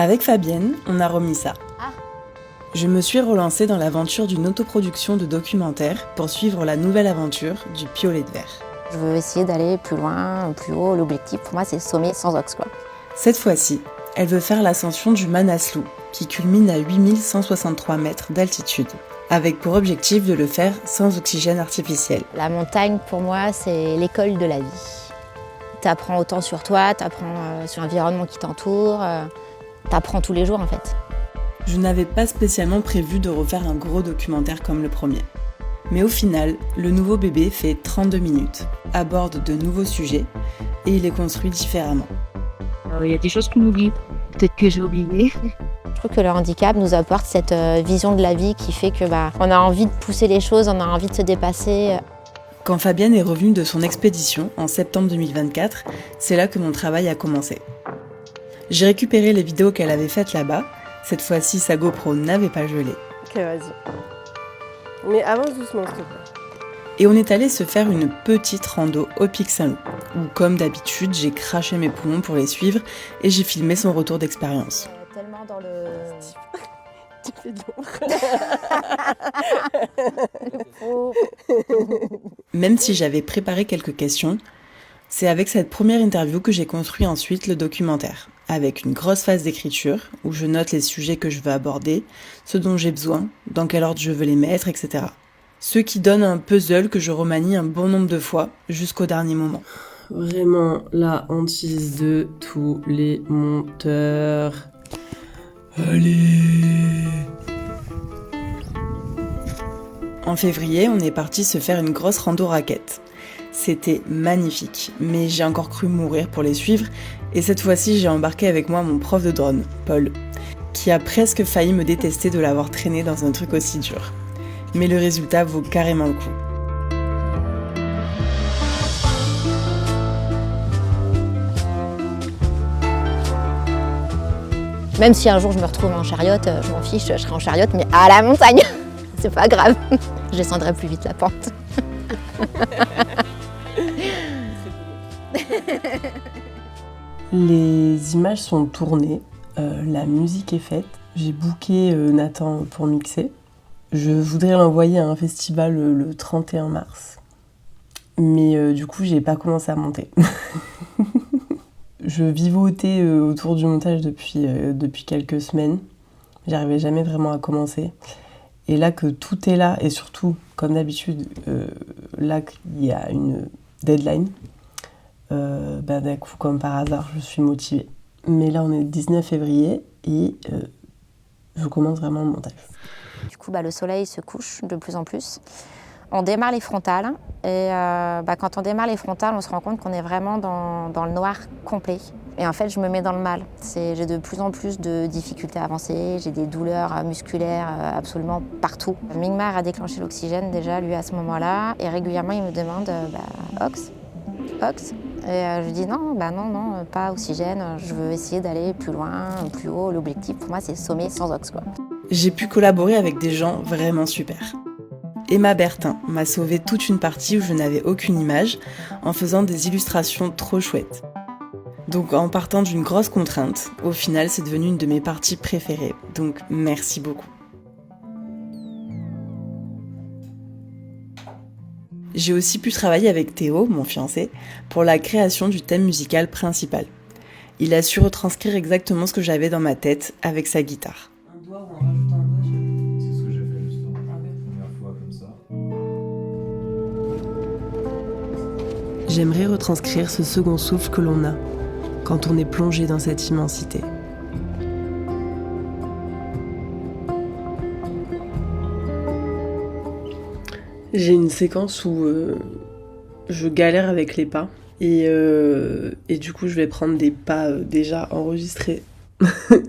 Avec Fabienne, on a remis ça. Ah. Je me suis relancée dans l'aventure d'une autoproduction de documentaire pour suivre la nouvelle aventure du Piolet de Verre. Je veux essayer d'aller plus loin, plus haut. L'objectif pour moi, c'est sommet sans ox, quoi. Cette fois-ci, elle veut faire l'ascension du Manaslu, qui culmine à 8163 mètres d'altitude, avec pour objectif de le faire sans oxygène artificiel. La montagne, pour moi, c'est l'école de la vie. T'apprends autant sur toi, t'apprends sur l'environnement qui t'entoure, t'apprends tous les jours, en fait. Je n'avais pas spécialement prévu de refaire un gros documentaire comme le premier. Mais au final, le nouveau bébé fait 32 minutes, aborde de nouveaux sujets et il est construit différemment. Il y a des choses qu'on oublie, peut-être que j'ai oublié. Je trouve que le handicap nous apporte cette vision de la vie qui fait que on a envie de pousser les choses, on a envie de se dépasser. Quand Fabienne est revenue de son expédition en septembre 2024, c'est là que mon travail a commencé. J'ai récupéré les vidéos qu'elle avait faites là-bas. Cette fois-ci, sa GoPro n'avait pas gelé. Ok, vas-y. Mais avance doucement, s'il te plaît. Et on est allé se faire une petite rando au Pic Saint-Loup, où comme d'habitude, j'ai craché mes poumons pour les suivre et j'ai filmé son retour d'expérience. Tellement dans le... Tu fais de Même si j'avais préparé quelques questions, c'est avec cette première interview que j'ai construit ensuite le documentaire, avec une grosse phase d'écriture, où je note les sujets que je veux aborder, ce dont j'ai besoin, dans quel ordre je veux les mettre, etc. Ce qui donne un puzzle que je remanie un bon nombre de fois, jusqu'au dernier moment. Vraiment la hantise de tous les monteurs. Allez. En février, on est parti se faire une grosse rando raquette. C'était magnifique, mais j'ai encore cru mourir pour les suivre, et cette fois-ci j'ai embarqué avec moi mon prof de drone, Paul, qui a presque failli me détester de l'avoir traîné dans un truc aussi dur. Mais le résultat vaut carrément le coup. Même si un jour je me retrouve en chariote, je m'en fiche, je serai en chariote, mais à la montagne. C'est pas grave, je descendrai plus vite la pente. Les images sont tournées, la musique est faite. J'ai booké Nathan pour mixer. Je voudrais l'envoyer à un festival le 31 mars. Mais du coup, j'ai pas commencé à monter. Je vivotais autour du montage depuis quelques semaines. J'arrivais jamais vraiment à commencer. Et là que tout est là, et surtout, comme d'habitude, là qu'il y a une deadline, d'un coup, comme par hasard, je suis motivée. Mais là, on est le 19 février et je commence vraiment le montage. Du coup, le soleil se couche de plus en plus. On démarre les frontales et quand on démarre les frontales, on se rend compte qu'on est vraiment dans le noir complet. Et en fait, je me mets dans le mal. J'ai de plus en plus de difficultés à avancer, j'ai des douleurs musculaires absolument partout. Mingmar a déclenché l'oxygène déjà, lui, à ce moment-là. Et régulièrement, il me demande Ox. Et je lui dis non, pas oxygène. Je veux essayer d'aller plus loin, plus haut. L'objectif, pour moi, c'est sommet sans ox, quoi. J'ai pu collaborer avec des gens vraiment super. Emma Bertin m'a sauvé toute une partie où je n'avais aucune image en faisant des illustrations trop chouettes. Donc en partant d'une grosse contrainte, au final c'est devenu une de mes parties préférées. Donc merci beaucoup. J'ai aussi pu travailler avec Théo, mon fiancé, pour la création du thème musical principal. Il a su retranscrire exactement ce que j'avais dans ma tête avec sa guitare. Un doigt ou en rajoutant un doigt, c'est ce que j'ai fait justement la première fois comme ça. J'aimerais retranscrire ce second souffle que l'on a quand on est plongé dans cette immensité. J'ai une séquence où je galère avec les pas et du coup je vais prendre des pas déjà enregistrés.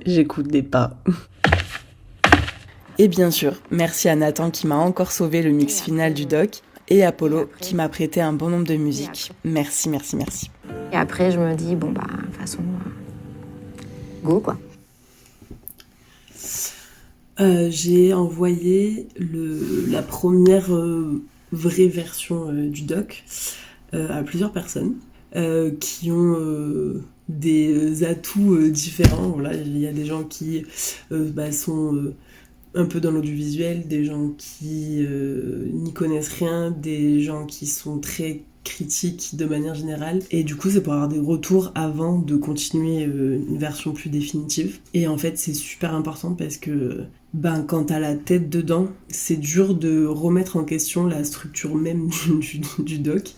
J'écoute des pas. Et bien sûr, merci à Nathan qui m'a encore sauvé le mix final du doc et Apollo qui m'a prêté un bon nombre de musiques. Merci. Et après, je me dis, de toute façon, go, quoi. J'ai envoyé la première vraie version du doc à plusieurs personnes qui ont des atouts différents. Voilà, il y a des gens qui sont un peu dans l'audiovisuel, des gens qui n'y connaissent rien, des gens qui sont très critiques de manière générale. Et du coup, c'est pour avoir des retours avant de continuer une version plus définitive. Et en fait, c'est super important parce que quand t'as la tête dedans, c'est dur de remettre en question la structure même du doc.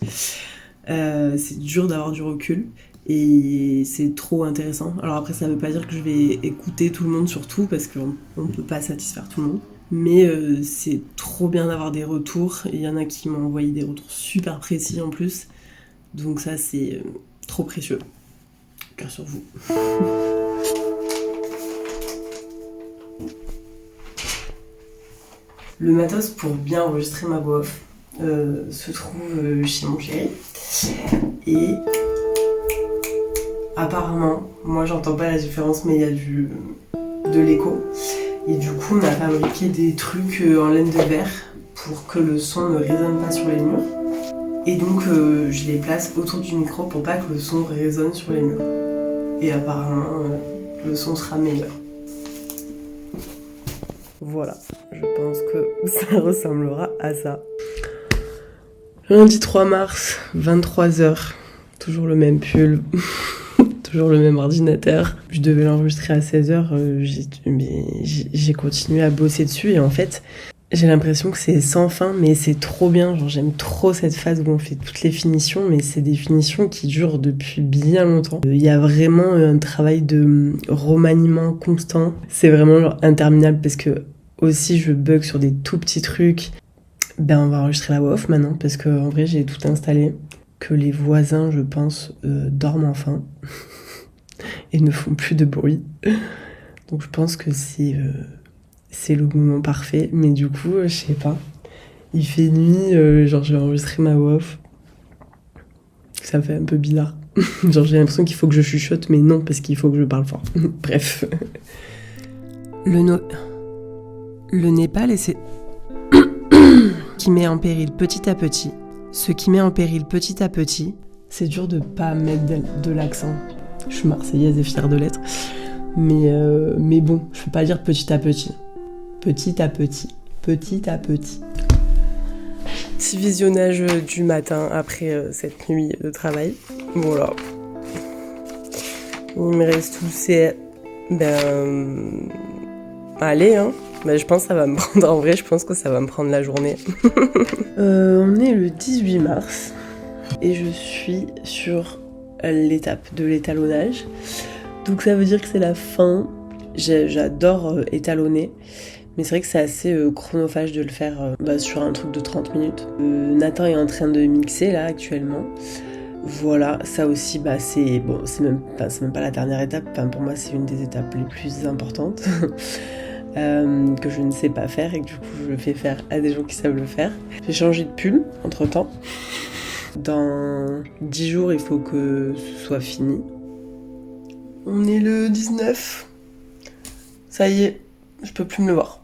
C'est dur d'avoir du recul. Et c'est trop intéressant. Alors après, ça veut pas dire que je vais écouter tout le monde sur tout, parce qu'on ne peut pas satisfaire tout le monde. Mais c'est trop bien d'avoir des retours. Et il y en a qui m'ont envoyé des retours super précis en plus. Donc ça, c'est trop précieux. Cœur sur vous. Le matos pour bien enregistrer ma voix off se trouve chez mon chéri. Et apparemment, moi j'entends pas la différence, mais il y a de l'écho. Et du coup, on a fabriqué des trucs en laine de verre pour que le son ne résonne pas sur les murs. Et donc, je les place autour du micro pour pas que le son résonne sur les murs. Et apparemment, le son sera meilleur. Voilà, je pense que ça ressemblera à ça. Lundi 3 mars, 23h, toujours le même pull. Toujours le même ordinateur. Je devais l'enregistrer à 16h, j'ai continué à bosser dessus et en fait, j'ai l'impression que c'est sans fin, mais c'est trop bien. Genre, j'aime trop cette phase où on fait toutes les finitions, mais c'est des finitions qui durent depuis bien longtemps. Il y a vraiment un travail de remaniement constant. C'est vraiment interminable parce que aussi je bug sur des tout petits trucs. On va enregistrer la voix off maintenant parce que en vrai j'ai tout installé. Que les voisins, je pense, dorment enfin. Et ne font plus de bruit. Donc je pense que c'est le moment parfait. Mais du coup, je sais pas. Il fait nuit, genre je vais enregistrer ma voix off. Ça fait un peu bizarre. Genre j'ai l'impression qu'il faut que je chuchote, mais non, parce qu'il faut que je parle fort. Bref. Le Népal et c'est qui met en péril petit à petit. Ce qui met en péril petit à petit. C'est dur de pas mettre de l'accent. Je suis marseillaise et fière de l'être. Mais bon, je peux pas dire petit à petit. Petit à petit. Petit à petit. Petit visionnage du matin après cette nuit de travail. Voilà. Il me reste tout, c'est... allez, hein. Je pense que ça va me prendre... En vrai, je pense que ça va me prendre la journée. On est le 18 mars. Et je suis sur l'étape de l'étalonnage. Donc ça veut dire que c'est la fin. J'adore étalonner. Mais c'est vrai que c'est assez chronophage de le faire sur un truc de 30 minutes. Nathan est en train de mixer là actuellement. Voilà, ça aussi c'est même pas la dernière étape. Enfin, pour moi c'est une des étapes les plus importantes. Que je ne sais pas faire et que du coup je le fais faire à des gens qui savent le faire. J'ai changé de pull entre temps. Dans 10 jours il faut que ce soit fini. On est le 19. Ça y est, je peux plus me le voir.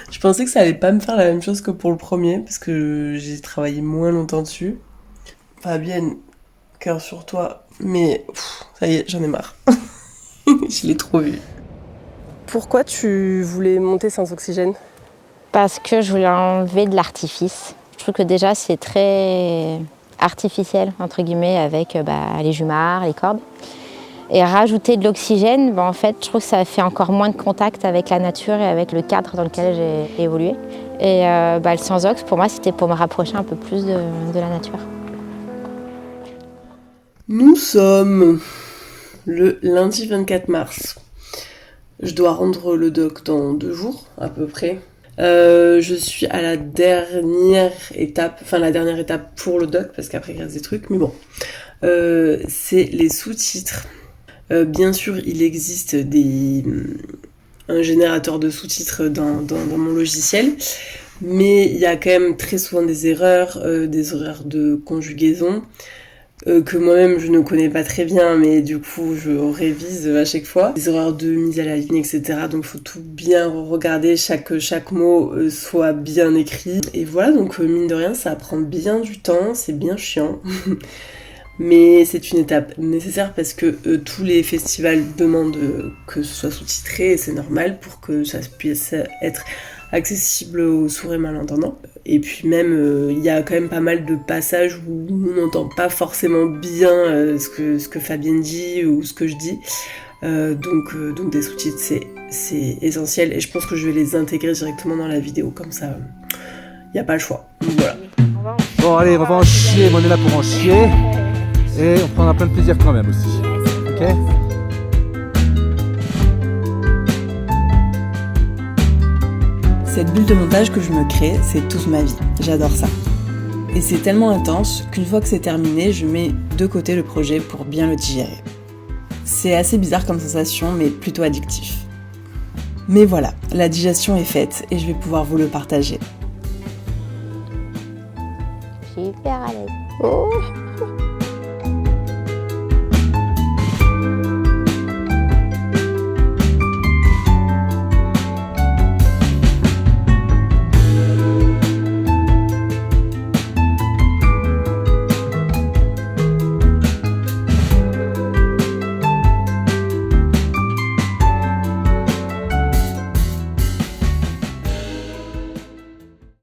Je pensais que ça allait pas me faire la même chose que pour le premier parce que j'ai travaillé moins longtemps dessus. Fabienne, cœur sur toi. Mais ça y est, j'en ai marre. Je l'ai trop vu. Pourquoi tu voulais monter sans oxygène ? Parce que je voulais enlever de l'artifice. Je trouve que déjà c'est très artificiel, entre guillemets, avec les jumards, les cordes. Et rajouter de l'oxygène, en fait, je trouve que ça fait encore moins de contact avec la nature et avec le cadre dans lequel j'ai évolué. Et le sans-ox, pour moi, c'était pour me rapprocher un peu plus de la nature. Nous sommes le lundi 24 mars. Je dois rendre le doc dans 2 jours, à peu près. Je suis à la dernière étape pour le doc, parce qu'après il reste des trucs, mais bon. C'est les sous-titres. Bien sûr, il existe un générateur de sous-titres dans mon logiciel, mais il y a quand même très souvent des erreurs de conjugaison, que moi-même je ne connais pas très bien, mais du coup je révise à chaque fois. Des erreurs de mise à la ligne, etc. Donc il faut tout bien regarder, chaque mot soit bien écrit. Et voilà, donc mine de rien, ça prend bien du temps, c'est bien chiant. Mais c'est une étape nécessaire parce que tous les festivals demandent que ce soit sous-titré et c'est normal pour que ça puisse être accessible aux sourds et malentendants. Et puis même, il y a quand même pas mal de passages où on n'entend pas forcément bien ce que Fabienne dit ou ce que je dis. Donc des sous-titres, c'est essentiel et je pense que je vais les intégrer directement dans la vidéo, comme ça, il n'y a pas le choix. Donc, voilà. Bon allez, on va en chier, on est là pour en chier. Et on prendra plein de plaisir quand même aussi. Ok ? Cette bulle de montage que je me crée, c'est toute ma vie. J'adore ça. Et c'est tellement intense qu'une fois que c'est terminé, je mets de côté le projet pour bien le digérer. C'est assez bizarre comme sensation, mais plutôt addictif. Mais voilà, la digestion est faite et je vais pouvoir vous le partager. Je suis hyper à l'aise.